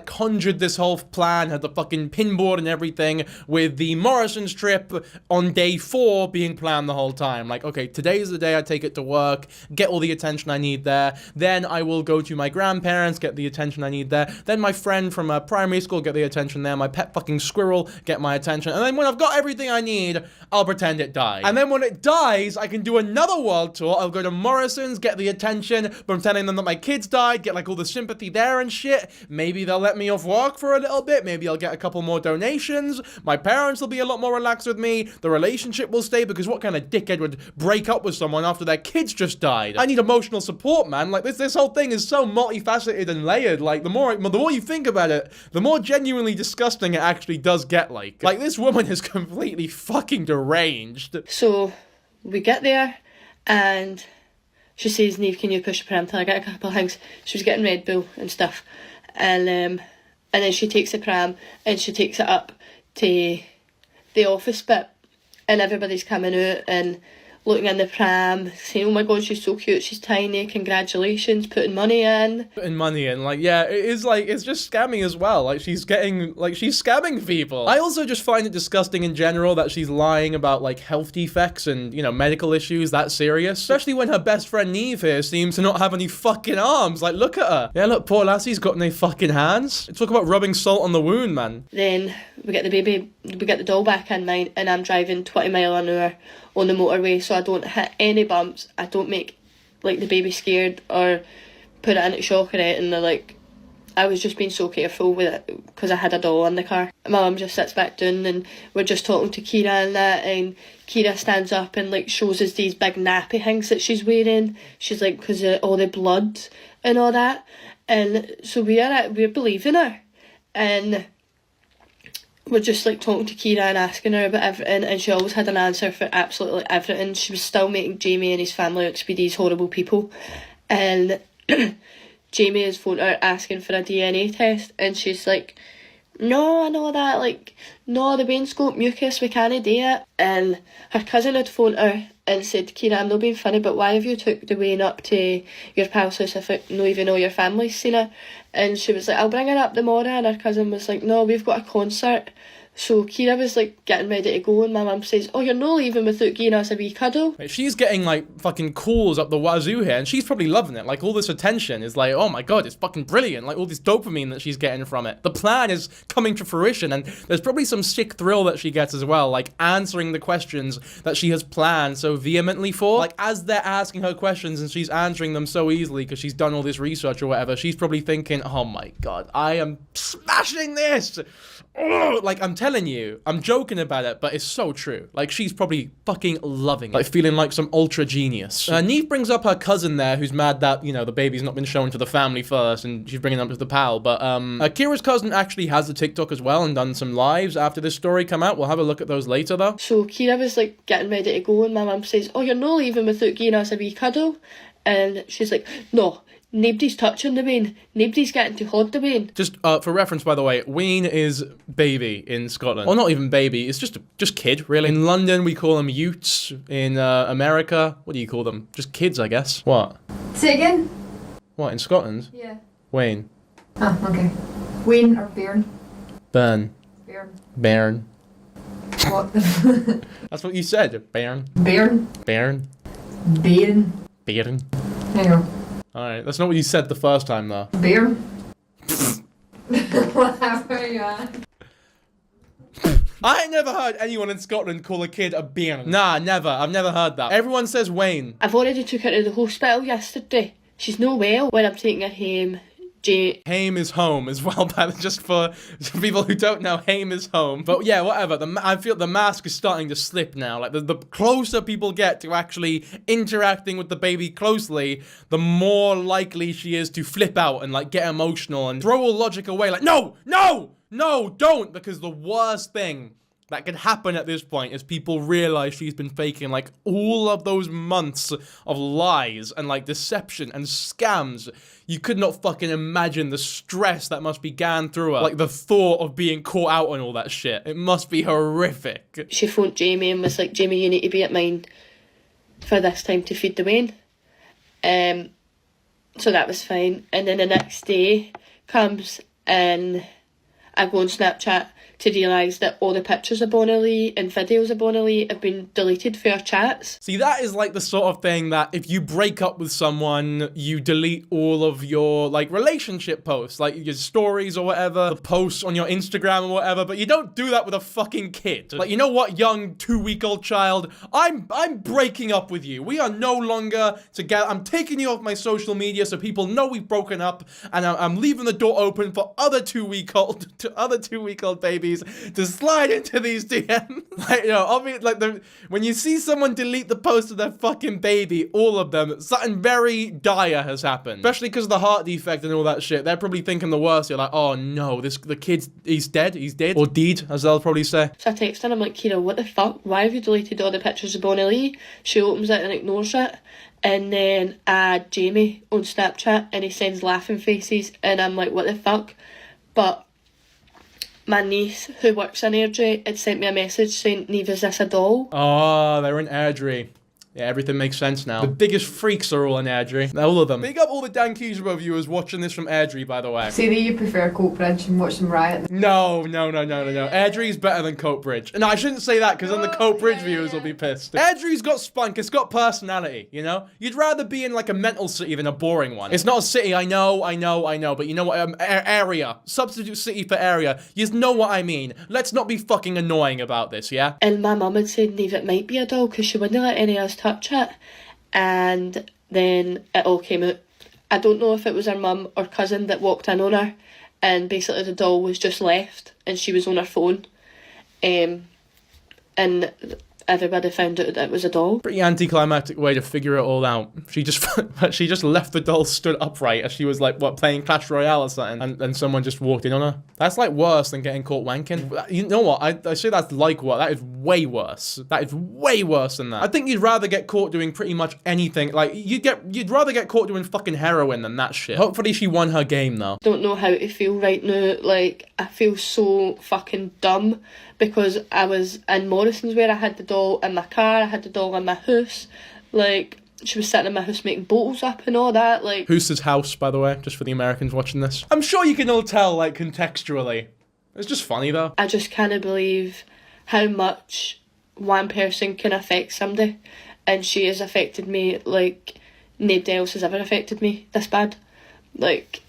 conjured this whole plan, had the fucking pinboard and everything, with the Morrison's trip on day 4 being planned the whole time. Like, okay, today's the day I take it to work, get all the attention I need there, then I will go to my grandparents, get the attention I need there, then my friend from primary school, get the attention there, my pet fucking squirrel, get my attention, and then when I've got everything I need, I'll pretend it died. And then when it dies, I can do another world tour. I'll go to Morrison's, get the attention, but I'm telling them that my kids died, get like all the sympathy there and shit. Maybe they'll let me off work for a little bit. Maybe I'll get a couple more donations. My parents will be a lot more relaxed with me. The relationship will stay, because what kind of dickhead would break up with someone after their kids just died? I need emotional support, man. Like, this whole thing is so multifaceted and layered. Like, the more you think about it, the more genuinely disgusting it actually does get. Like this woman is completely fucking deranged. So we get there, and she says, Neve, can you push the pram till I get a couple of things? She was getting Red Bull and stuff. And then she takes the pram and she takes it up to the office bit, and everybody's coming out and looking in the pram, saying, oh my god, she's so cute, she's tiny, congratulations, putting money in. Like, yeah, it is, like, it's just scammy as well. Like, she's scamming people. I also just find it disgusting in general that she's lying about, like, health defects and, you know, medical issues that serious. Especially when her best friend Neve here seems to not have any fucking arms. Like, look at her. Yeah, look, poor lassie's got no fucking hands. Talk about rubbing salt on the wound, man. Then we get the doll back in mine, and I'm driving 20 mile an hour on the motorway, so I don't hit any bumps, I don't make, like, the baby scared or put it into shock or anything. Like, I was just being so careful with it because I had a doll in the car. My mum just sits back down, and we're just talking to Kira and that, and Kira stands up and, like, shows us these big nappy things that she's wearing. She's like, because of all the blood and all that. And so we're believing her, and we're just, like, talking to Kira and asking her about everything, and she always had an answer for absolutely everything. She was still making Jamie and his family out to be these horrible people. And Jamie has phoned her asking for a DNA test, and she's like, no, I know that, like, no, the veins got mucus, we can't do it. And her cousin had phoned her and said, Kira, I'm not being funny, but why have you took the Wayne up to your pal's house if I don't even know your family's seen her? And she was like, I'll bring her up tomorrow. And her cousin was like, no, we've got a concert. So Kira was, like, getting ready to go, and my mum says, oh, you're not leaving without giving us a wee cuddle? She's getting, like, fucking calls up the wazoo here, and she's probably loving it. Like, all this attention is like, oh my god, it's fucking brilliant. Like, all this dopamine that she's getting from it. The plan is coming to fruition, and there's probably some sick thrill that she gets as well, like, answering the questions that she has planned so vehemently for. Like, as they're asking her questions and she's answering them so easily because she's done all this research or whatever, she's probably thinking, oh my god, I am smashing this! Oh, like, I'm telling you, I'm joking about it, but it's so true. Like, she's probably fucking loving it. Like, feeling like some ultra genius. Neve brings up her cousin there, who's mad that, you know, the baby's not been shown to the family first, and she's bringing it up to the pal. But, Kira's cousin actually has a TikTok as well and done some lives after this story come out. We'll have a look at those later, though. So Kira was, like, getting ready to go, and my mum says, oh, you're not leaving without giving us a wee cuddle? And she's like, no, nobody's touching the Wayne. Nobody's getting to hold the Wayne. Just for reference, by the way, Wayne is baby in Scotland. Or not even baby, it's just kid, really. In London, we call them Utes. In America, what do you call them? Just kids, I guess. What? Say again? What, in Scotland? Yeah. Wayne. Ah, okay. Wayne or Bairn? Bairn. Bairn. Bairn. What the That's what you said, Bairn. Bairn? Bairn. Bairn. Bairn. There you go. Alright, that's not what you said the first time, though. Bairn? Whatever, yeah. I ain't never heard anyone in Scotland call a kid a bairn. Nah, never. I've never heard that. Everyone says Wayne. I've already took her to the hospital yesterday. She's no well. When I'm taking her home, Hame is home as well, just for people who don't know, Hame is home. But yeah, whatever. I feel the mask is starting to slip now. Like, the closer people get to actually interacting with the baby closely, the more likely she is to flip out and, like, get emotional and throw all logic away. Like, no, don't! Because the worst thing that could happen at this point is people realize she's been faking, like, all of those months of lies and, like, deception and scams. You could not fucking imagine the stress that must be gone through her. Like, the thought of being caught out on all that shit. It must be horrific. She phoned Jamie and was like, Jamie, you need to be at mine for this time to feed the Wayne. So that was fine. And then the next day comes and I go on Snapchat to realise that all the pictures of Bonnie Lee and videos of Bonnie Lee have been deleted for our chats. See, that is like the sort of thing that if you break up with someone, you delete all of your, like, relationship posts, like your stories or whatever, the posts on your Instagram or whatever, but you don't do that with a fucking kid. Like, you know what, young 2-week-old child? I'm breaking up with you. We are no longer together. I'm taking you off my social media so people know we've broken up, and I'm leaving the door open for other 2-week-old babies to slide into these DMs. Like, you know, obviously, like, when you see someone delete the post of their fucking baby, all of them, something very dire has happened. Especially because of the heart defect and all that shit. They're probably thinking the worst. You're like, oh no, the kid's, he's dead. Or deed, as they'll probably say. So I text her, I'm like, Kira, what the fuck? Why have you deleted all the pictures of Bonnie Lee? She opens it and ignores it. And then I add Jamie on Snapchat and he sends laughing faces and I'm like, what the fuck? But my niece, who works in Airdrie, had sent me a message saying, Neve, is this a doll? Oh, they're in Airdrie. Yeah, everything makes sense now. The biggest freaks are all in Airdrie. All of them. Big up all the Dan Keyserbo viewers watching this from Airdrie, by the way. Say that you prefer Coatbridge and watch them riot. No. Airdrie's better than Coatbridge. No, I shouldn't say that, because then the Coatbridge viewers will be pissed. Airdrie's got spunk, it's got personality, you know? You'd rather be in, like, a mental city than a boring one. It's not a city, I know, but you know what, area. Substitute city for area. You know what I mean. Let's not be fucking annoying about this, yeah? And my mum had said, Neve, it might be a doll, because she wouldn't let any of us touch it, and then it all came out. I don't know if it was her mum or cousin that walked in on her, and basically the doll was just left and she was on her phone, and everybody found out that it was a doll. Pretty anticlimactic way to figure it all out. She just left the doll stood upright as she was, like, what, playing Clash Royale or something, and someone just walked in on her. That's, like, worse than getting caught wanking. You know what? I say that's like what? That is way worse. That is way worse than that. I think you'd rather get caught doing pretty much anything. Like, you'd rather get caught doing fucking heroin than that shit. Hopefully she won her game, though. Don't know how to feel right now. Like, I feel so fucking dumb, because I was in Morrison's where I had the doll in my car, I had the doll in my house, like, she was sitting in my house making bottles up and all that, like... Who's house, by the way, just for the Americans watching this. I'm sure you can all tell, like, contextually. It's just funny, though. I just can't believe how much one person can affect somebody, and she has affected me like nobody else has ever affected me this bad. Like,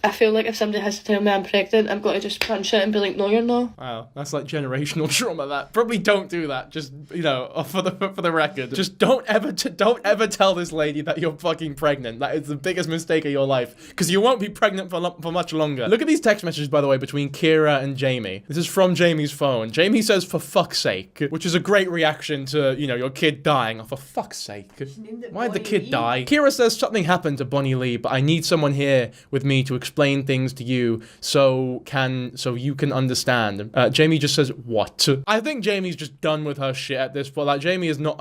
I feel like if somebody has to tell me I'm pregnant, I'm going to just punch it and be like, no, you're not. Wow, that's like generational trauma. That probably don't do that. Just, you know, for the record, just don't ever tell this lady that you're fucking pregnant. That is the biggest mistake of your life, because you won't be pregnant for much longer. Look at these text messages, by the way, between Kira and Jamie. This is from Jamie's phone. Jamie says, "For fuck's sake," which is a great reaction to, you know, your kid dying. Oh, for fuck's sake. Why'd the kid die? Kira says, "Something happened to Bonnie Lee, but I need someone here with me to explain things to you so you can understand." Jamie just says, "What?" I think Jamie's just done with her shit at this point. Like, Jamie is not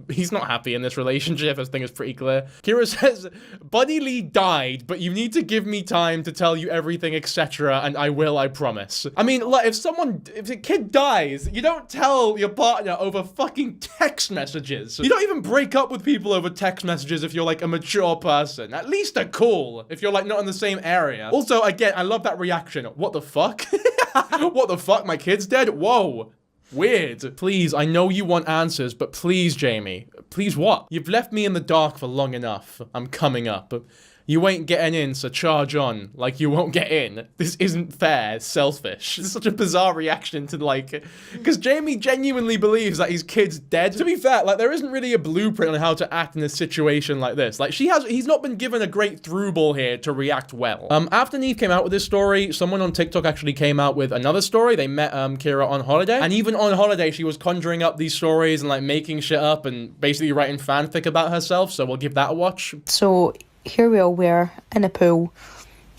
he's not happy in this relationship. I think it's pretty clear. Kira says, "Bonnie Lee died, but you need to give me time to tell you everything, etc. And I will, I promise." I mean, like, if a kid dies, you don't tell your partner over fucking text messages. You don't even break up with people over text messages if you're like a mature person. At least a call if you're like not in the same area. Also, again, I love that reaction. What the fuck? What the fuck? My kid's dead? Whoa. Weird. Please, I know you want answers, but please, Jamie. Please what? You've left me in the dark for long enough. I'm coming up. You ain't getting in, so charge on. Like, you won't get in. This isn't fair. It's selfish. It's such a bizarre reaction to, like... Because Jamie genuinely believes that his kid's dead. To be fair, like, there isn't really a blueprint on how to act in a situation like this. Like, he's not been given a great through ball here to react well. After Neve came out with this story, someone on TikTok actually came out with another story. They met, Kira on holiday. And even on holiday, she was conjuring up these stories and, like, making shit up and basically writing fanfic about herself. So we'll give that a watch. So... here we all were in a pool,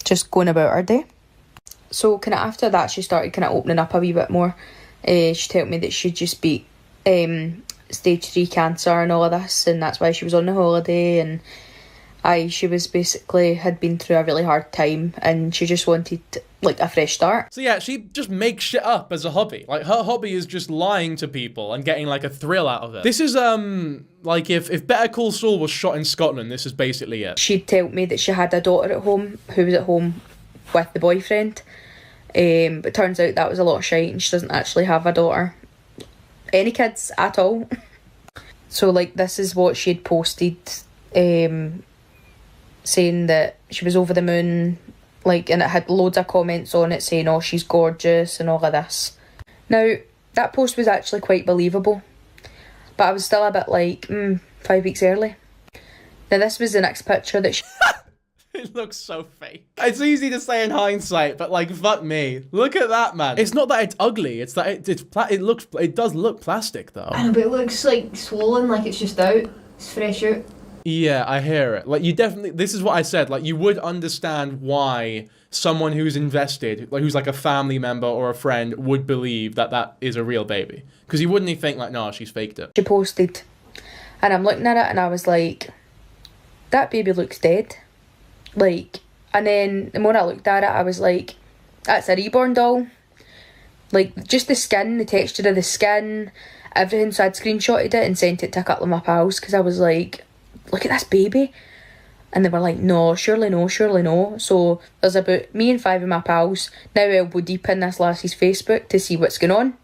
just going about our day. So kind of after that, she started kind of opening up a wee bit more. She told me that she'd just beat stage 3 cancer and all of this, and that's why she was on the holiday. And she was basically had been through a really hard time, and she just wanted like a fresh start. So yeah, she just makes shit up as a hobby. Like, her hobby is just lying to people and getting like a thrill out of it. This is like if Better Call Saul was shot in Scotland, this is basically it. She'd told me that she had a daughter at home who was at home with the boyfriend, but turns out that was a lot of shite, and she doesn't actually have a daughter, any kids at all. So like, this is what she'd posted, saying that she was over the moon, like, and it had loads of comments on it saying, oh, she's gorgeous and all of this. Now, that post was actually quite believable, but I was still a bit like, 5 weeks early. Now, this was the next picture that she... It looks so fake. It's easy to say in hindsight, but like, fuck me. Look at that, man. It's not that it's ugly, it's that it does look plastic, though. I know, but it looks like swollen, like it's just out. It's fresh out. Yeah, I hear it. Like, you definitely... This is what I said. Like, you would understand why someone who's invested, like, who's like a family member or a friend, would believe that that is a real baby. Because you wouldn't think, like, no, she's faked it. She posted, and I'm looking at it, and I was like, that baby looks dead. Like, and then the more I looked at it, I was like, that's a reborn doll. Like, just the skin, the texture of the skin, everything. So I'd screenshotted it and sent it to a couple of my pals, because I was like, look at this baby. And they were like, no, surely no, surely no. So there's about me and 5 of my pals now elbow deep in this lassie's Facebook to see what's going on.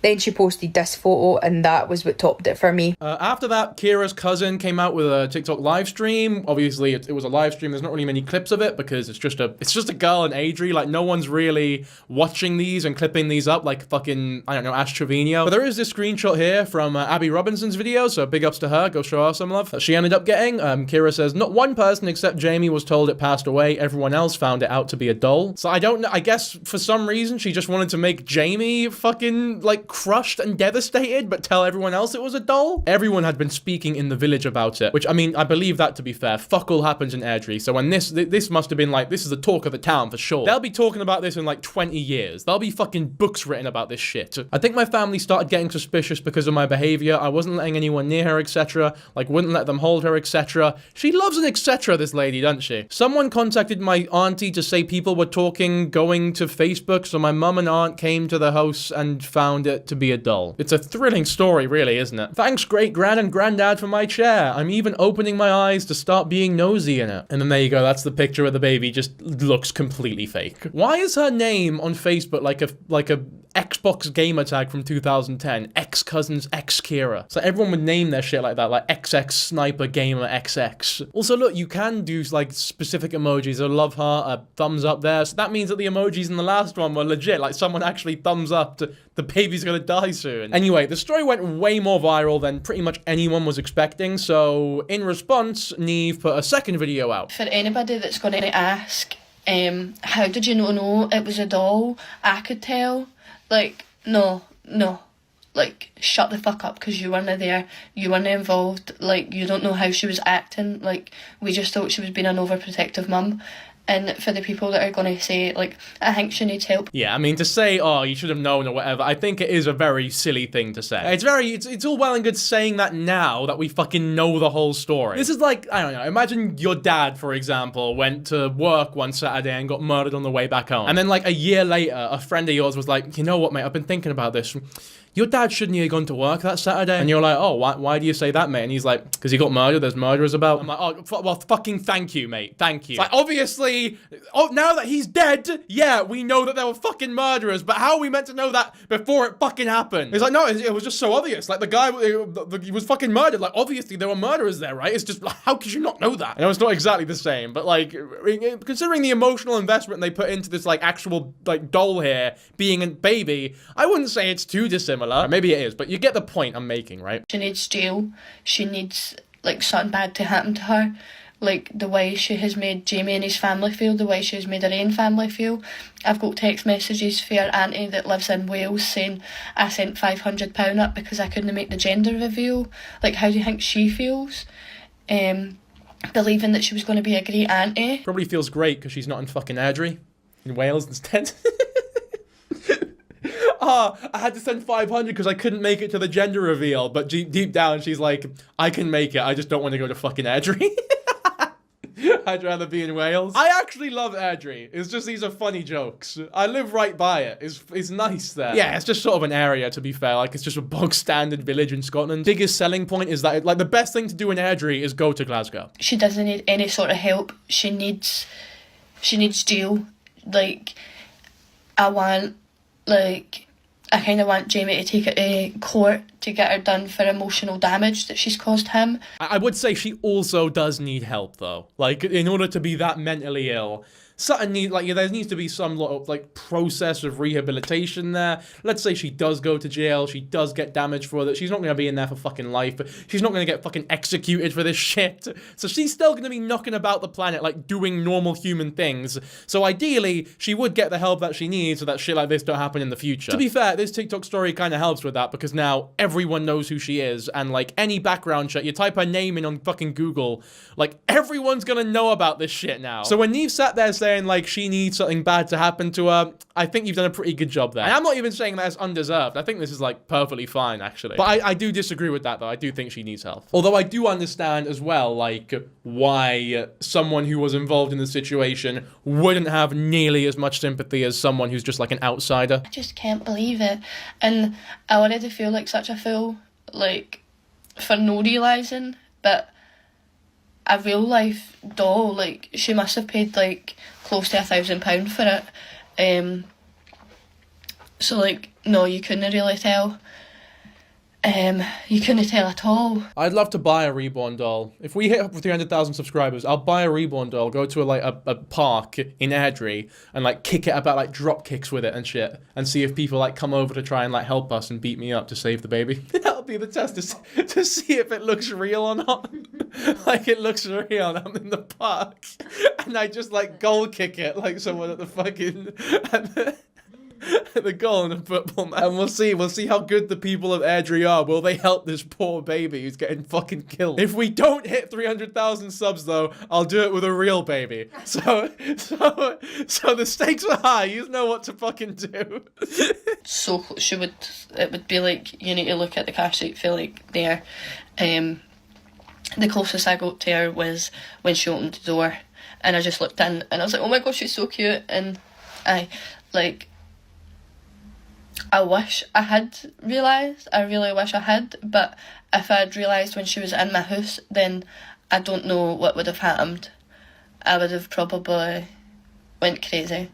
Then she posted this photo, and that was what topped it for me. After that, Kira's cousin came out with a TikTok live stream. Obviously, it was a live stream. There's not really many clips of it because it's just a girl and Adri. Like, no one's really watching these and clipping these up like fucking, I don't know, Ash Trevino. But there is this screenshot here from Abby Robinson's video, so big ups to her. Go show her some love. That she ended up getting. Kira says, not one person except Jamie was told it passed away. Everyone else found it out to be a doll. So I don't know. I guess for some reason she just wanted to make Jamie fucking, like, crushed and devastated, but tell everyone else it was a doll. Everyone had been speaking in the village about it, which, I mean, I believe that to be fair. Fuck all happens in Airdrie. So when this must have been like, this is the talk of the town for sure. They'll be talking about this in like 20 years. There'll be fucking books written about this shit. I think my family started getting suspicious because of my behavior. I wasn't letting anyone near her, etc. Like, wouldn't let them hold her, etc. She loves an etc, this lady, doesn't she? Someone contacted my auntie to say people were going to Facebook, so my mum and aunt came to the house and found it to be a doll. It's a thrilling story, really, isn't it? Thanks, great-gran and granddad, for my chair. I'm even opening my eyes to start being nosy in it. And then there you go, that's the picture of the baby, just looks completely fake. Why is her name on Facebook like a Xbox gamer tag from 2010? Ex-cousins X-Kira. So everyone would name their shit like that, like XX Sniper Gamer XX. Also, look, you can do like specific emojis, a love heart, a thumbs up there. So that means that the emojis in the last one were legit, like someone actually thumbs up to the baby's gonna die soon. Anyway, the story went way more viral than pretty much anyone was expecting, so in response, Neve put a second video out. For anybody that's going to ask, how did you know it was a doll? I could tell. Like, no. Like, shut the fuck up, because you weren't there. You weren't involved. Like, you don't know how she was acting. Like, we just thought she was being an overprotective mum. And for the people that are going to say, like, I think she needs help. Yeah, I mean, to say, oh, you should have known or whatever, I think it is a very silly thing to say. It's all well and good saying that now that we fucking know the whole story. This is like, I don't know, imagine your dad, for example, went to work one Saturday and got murdered on the way back home. And then like a year later, a friend of yours was like, you know what, mate, I've been thinking about this. your dad shouldn't have gone to work that Saturday. And you're like, oh, why do you say that, mate? And he's like, because he got murdered, there's murderers about. I'm like, oh, well, fucking thank you, mate, thank you. It's like, obviously, now that he's dead, yeah, we know that there were fucking murderers, but how are we meant to know that before it fucking happened? It's like, no, it was just so obvious. Like, the guy, he was fucking murdered. Like, obviously there were murderers there, right? It's just, how could you not know that? I know it's not exactly the same, but like, considering the emotional investment they put into this, like, actual, like, doll here being a baby, I wouldn't say it's too dissimilar. Maybe it is, but you get the point I'm making, right? She needs jail. She needs, like, something bad to happen to her. Like, the way she has made Jamie and his family feel, the way she has made her own family feel. I've got text messages for her auntie that lives in Wales saying, I sent £500 up because I couldn't make the gender reveal. Like, how do you think she feels? Believing that she was going to be a great auntie. Probably feels great because she's not in fucking Airdrie, in Wales instead. I had to send 500 because I couldn't make it to the gender reveal, but deep down she's like, I can make it, I just don't want to go to fucking Airdrie. I'd rather be in Wales. I actually love Airdrie. It's just these are funny jokes. I live right by it. It's nice there. Yeah, it's just sort of an area, to be fair. Like, it's just a bog standard village in Scotland. Biggest selling point is that, like, the best thing to do in Airdrie is go to Glasgow. She doesn't need any sort of help. She needs jail. Like, I kind of want Jamie to take it to court to get her done for emotional damage that she's caused him. I would say she also does need help, though. Like, in order to be that mentally ill, there needs to be some lot of, like, process of rehabilitation there. Let's say she does go to jail, she does get damaged for that. She's not going to be in there for fucking life, but she's not going to get fucking executed for this shit. So she's still going to be knocking about the planet, like, doing normal human things. So ideally, she would get the help that she needs so that shit like this don't happen in the future. To be fair, this TikTok story kind of helps with that because now everyone knows who she is, and, like, any background check, you type her name in on fucking Google, like, everyone's going to know about this shit now. So when Neve sat there saying, like, she needs something bad to happen to her, I think you've done a pretty good job there. And I'm not even saying that it's undeserved. I think this is, like, perfectly fine, actually. But I do disagree with that, though. I do think she needs help. Although I do understand as well, like, why someone who was involved in the situation wouldn't have nearly as much sympathy as someone who's just, like, an outsider. I just can't believe it. And I already feel like such a fool, like, for no realising, but a real life doll, like, she must have paid, like, close to £1,000 for it. So, like, no, you couldn't really tell. You couldn't tell at all. I'd love to buy a reborn doll. If we hit up 300,000 subscribers, I'll buy a reborn doll, go to a park in Airdrie, and, like, kick it about, like, drop kicks with it and shit, and see if people, like, come over to try and, like, help us and beat me up to save the baby. That'll be the test to see if it looks real or not. Like, it looks real, and I'm in the park, and I just, like, goal kick it like someone at the fucking the goal in a football match. And we'll see how good the people of Airdrie are. Will they help this poor baby who's getting fucking killed? If we don't hit 300,000 subs, though, I'll do it with a real baby. So the stakes are high. You know what to fucking do. So it would be like, you need to look at the car seat, feel like there. The closest I got to her was when she opened the door, and I just looked in, and I was like, oh my gosh, she's so cute. And I wish I had realised. I really wish I had. But if I had realised when she was in my house, then I don't know what would have happened. I would have probably went crazy.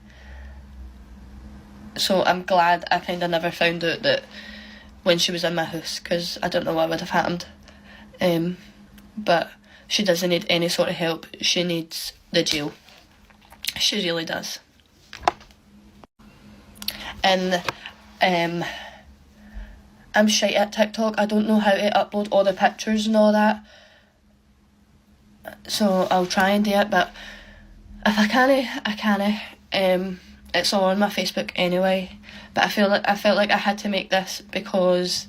So I'm glad I kind of never found out that when she was in my house, because I don't know what would have happened. But she doesn't need any sort of help. She needs the jail. She really does. And I'm shite at TikTok. I don't know how to upload all the pictures and all that. So I'll try and do it, but if I can't. It's all on my Facebook anyway. But I felt like I had to make this because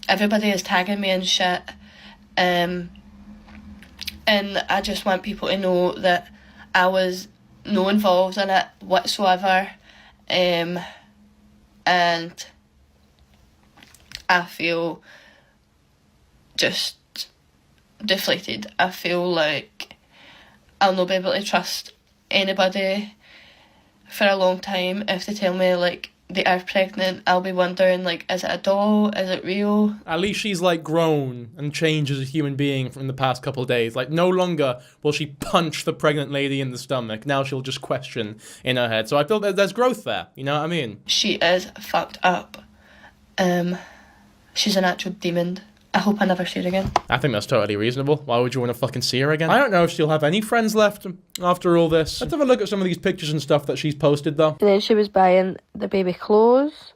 everybody is tagging me and shit. And I just want people to know that I was no involved in it whatsoever. And I feel just deflated. I feel like I'll not be able to trust anybody for a long time if they tell me, like, they are pregnant, I'll be wondering, like, is it a doll? Is it real? At least she's like grown and changed as a human being from the past couple of days. Like no longer will she punch the pregnant lady in the stomach. Now she'll just question in her head. So I feel that there's growth there. You know what I mean? She is fucked up. She's an actual demon. I hope I never see her again. I think that's totally reasonable. Why would you want to fucking see her again? I don't know if she'll have any friends left after all this. Let's have a look at some of these pictures and stuff that she's posted though. And then she was buying the baby clothes.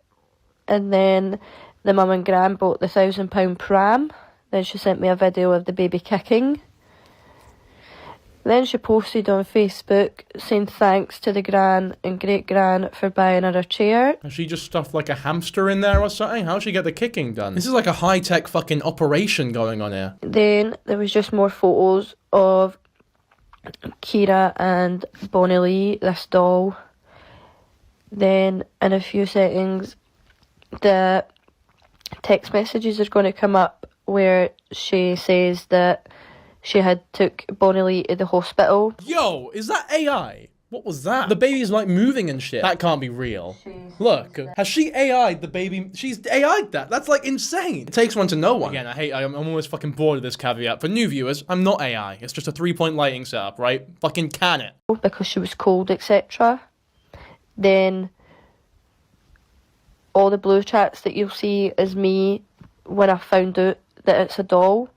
And then the mum and gran bought the £1,000 pram. Then she sent me a video of the baby kicking. Then she posted on Facebook saying thanks to the gran and great gran for buying her a chair. Has she just stuffed like a hamster in there or something? How'd she get the kicking done? This is like a high-tech fucking operation going on here. Then there was just more photos of Kira and Bonnie Lee, this doll. Then in a few settings, the text messages are going to come up where she says that she had took Bonnie Lee to the hospital. Yo, is that AI? What was that? The baby's like moving and shit. That can't be real. Look, has she AI'd the baby? She's AI'd that. That's like insane. It takes one to know one. Again, I'm almost fucking bored of this caveat. For new viewers, I'm not AI. It's just a 3-point lighting setup, right? Fucking can it. Because she was cold, etc. Then all the blue chats that you'll see is me when I found out that it's a doll.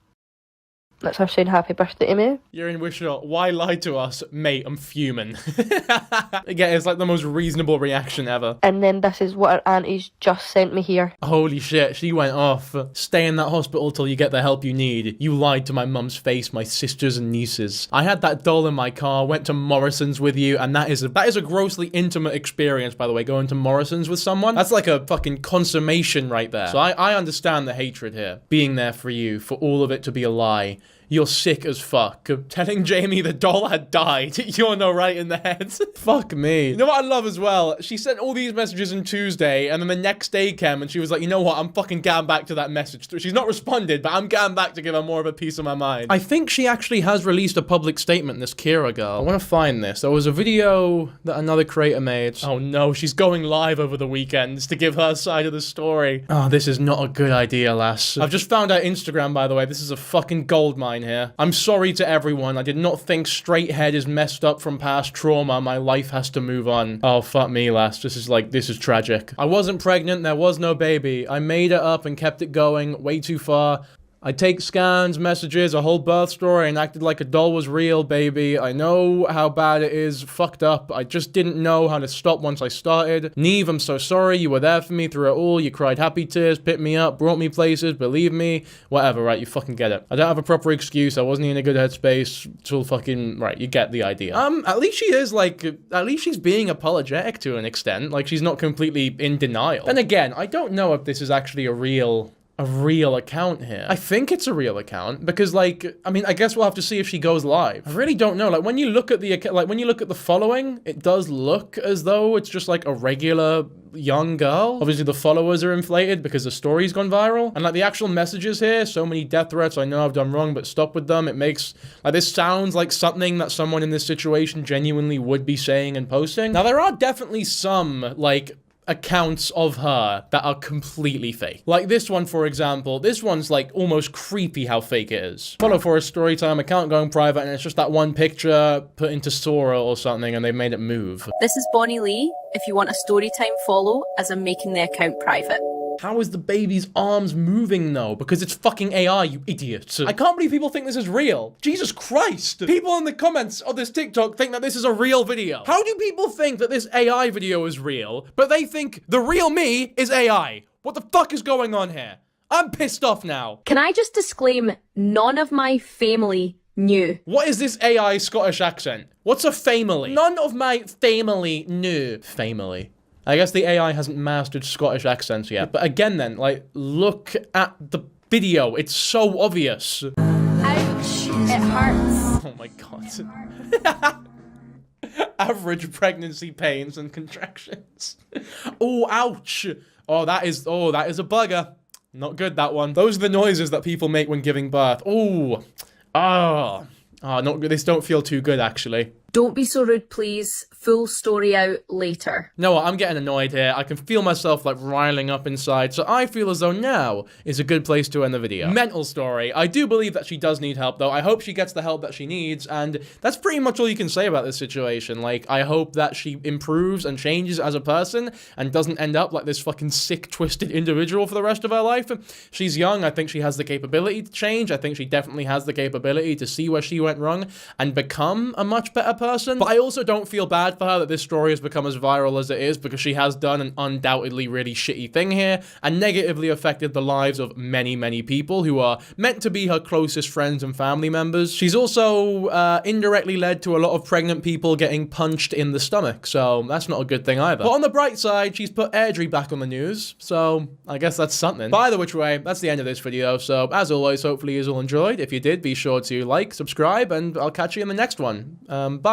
That's her saying happy birthday to me. You're in Wishaw. Why lie to us? Mate, I'm fuming. Again, it's like the most reasonable reaction ever. And then this is what her aunties just sent me here. Holy shit, she went off. Stay in that hospital till you get the help you need. You lied to my mum's face, my sisters and nieces. I had that doll in my car, went to Morrison's with you, and that is a grossly intimate experience, by the way, going to Morrison's with someone. That's like a fucking consummation right there. So I understand the hatred here. Being there for you, for all of it to be a lie. You're sick as fuck. Telling Jamie the doll had died. You're no right in the head. Fuck me. You know what I love as well? She sent all these messages on Tuesday, and then the next day came, and she was like, you know what? I'm fucking going back to that message. She's not responded, but I'm going back to give her more of a piece of my mind. I think she actually has released a public statement, this Kira girl. I want to find this. There was a video that another creator made. Oh no, she's going live over the weekends to give her side of the story. Oh, this is not a good idea, lass. I've just found out Instagram, by the way. This is a fucking goldmine here. I'm sorry to everyone. I did not think straight head is messed up from past trauma. My life has to move on. Oh, fuck me, lass. This is tragic. I wasn't pregnant. There was no baby. I made it up and kept it going way too far. I take scans, messages, a whole birth story, and acted like a doll was real, baby. I know how bad it is, fucked up. I just didn't know how to stop once I started. Neve, I'm so sorry. You were there for me through it all. You cried happy tears, picked me up, brought me places, believe me. Whatever, right? You fucking get it. I don't have a proper excuse. I wasn't in a good headspace till fucking... Right, you get the idea. At least she is, like... At least she's being apologetic to an extent. Like, she's not completely in denial. And again, I don't know if this is actually a real account here. I think it's a real account because, like, I mean, I guess we'll have to see if she goes live. I really don't know. Like, when you look at the following, it does look as though it's just like a regular young girl. Obviously, the followers are inflated because the story's gone viral. And like the actual messages here, so many death threats. I know I've done wrong, but stop with them. It makes like this sounds like something that someone in this situation genuinely would be saying and posting. Now, there are definitely some like accounts of her that are completely fake. Like this one, for example. This one's like almost creepy how fake it is. Follow for a storytime account going private, and it's just that one picture put into Sora or something, and they've made it move. This is Bonnie Lee. If you want a storytime follow, as I'm making the account private. How is the baby's arms moving though? Because it's fucking AI, you idiot. I can't believe people think this is real. Jesus Christ. People in the comments of this TikTok think that this is a real video. How do people think that this AI video is real, but they think the real me is AI? What the fuck is going on here? I'm pissed off now. Can I just disclaim, none of my family knew. What is this AI Scottish accent? What's a family? None of my family knew. Family. I guess the AI hasn't mastered Scottish accents yet. But again then, like, look at the video. It's so obvious. Ouch. It hurts. Oh my god. Average pregnancy pains and contractions. Oh, ouch. Oh, that is a bugger. Not good, that one. Those are the noises that people make when giving birth. Oh. Oh. Oh, not good. This don't feel too good, actually. Don't be so rude, please. Full story out later. You know what, I'm getting annoyed here. I can feel myself like riling up inside, so I feel as though now is a good place to end the video. Mental story. I do believe that she does need help though. I hope she gets the help that she needs, and that's pretty much all you can say about this situation. Like, I hope that she improves and changes as a person and doesn't end up like this fucking sick, twisted individual for the rest of her life. She's young. I think she has the capability to change. I think she definitely has the capability to see where she went wrong and become a much better person. But I also don't feel bad for her that this story has become as viral as it is, because she has done an undoubtedly really shitty thing here and negatively affected the lives of many, many people who are meant to be her closest friends and family members. She's also indirectly led to a lot of pregnant people getting punched in the stomach, so that's not a good thing either. But on the bright side, she's put Airdrie back on the news, so I guess that's something. By the which way, that's the end of this video, so as always, hopefully you all enjoyed. If you did, be sure to like, subscribe, and I'll catch you in the next one. Bye.